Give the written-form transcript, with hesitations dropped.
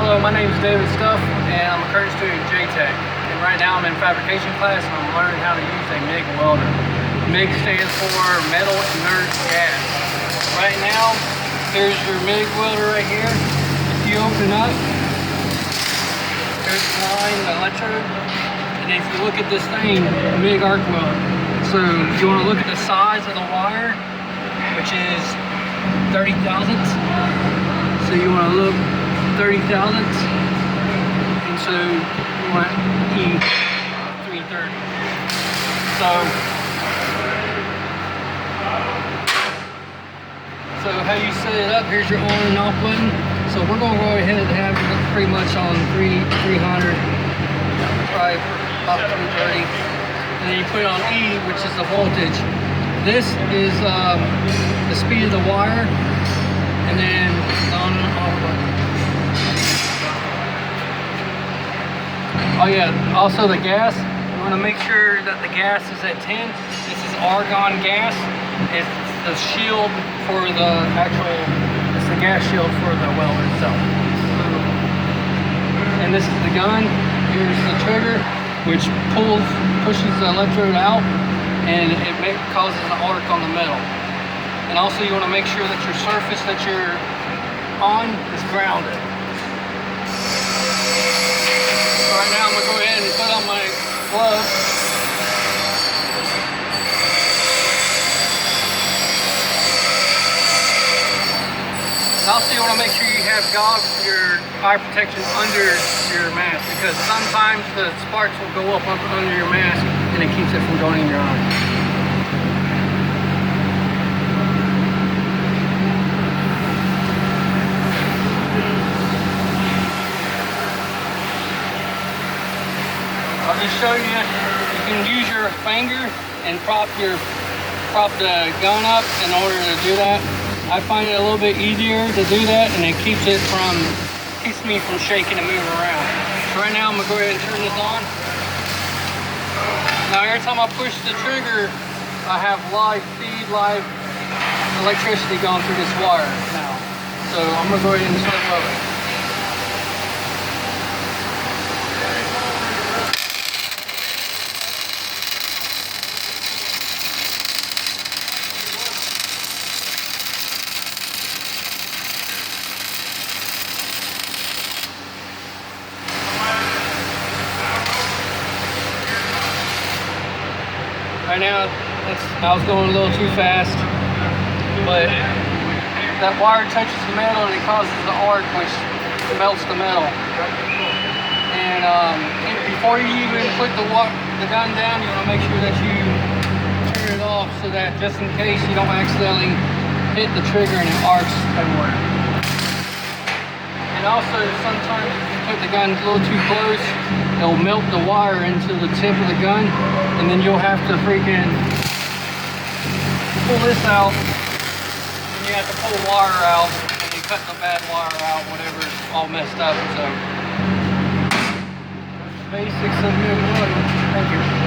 Hello, my name is David Stuff, and I'm a current student at JTech. And right now I'm in fabrication class, and I'm learning how to use a MIG welder. MIG stands for Metal Inert Gas. Right now, there's your MIG welder right here. If you open up, there's the line, the electrode, and if you look at this thing, MIG arc weld. So you want to look at the size of the wire, which is 30 thousandths. So you want to look 30 thousandths, and so you want E 330. So how you set it up, here's your on and off button. So we're going to go ahead and have it pretty much on 300, probably up 330. And then you put it on E, which is the voltage. This is the speed of the wire, and then the on and off button. Oh yeah, also the gas, you want to make sure that the gas is at 10. This is argon gas. It's the shield for the actual, it's the gas shield for the welder itself. And this is the gun. Here's the trigger, which pushes the electrode out, and it causes an arc on the metal. And also you want to make sure that your surface that you're on is grounded. Right now I'm going to go ahead and put on my gloves. Also you want to make sure you have your eye protection under your mask, because sometimes the sparks will go up under your mask and it keeps it from going in your eye. I'll just show you, you can use your finger and prop the gun up in order to do that. I find it a little bit easier to do that, and it keeps me from shaking and moving around. So right now I'm gonna go ahead and turn this on. Now every time I push the trigger, I have live electricity going through this wire now. So I'm gonna go ahead and start welding. Right now, I was going a little too fast, but that wire touches the metal and it causes the arc, which melts the metal. And before you even put the gun down, you want to make sure that you turn it off, so that just in case you don't accidentally hit the trigger and it arcs everywhere. And also, sometimes if you put the gun a little too close, it'll melt the wire into the tip of the gun, and then you'll have to freaking pull this out, and you have to pull the wire out, and you cut the bad wire out, whatever is all messed up. So, basics of MIG welding. Thank you.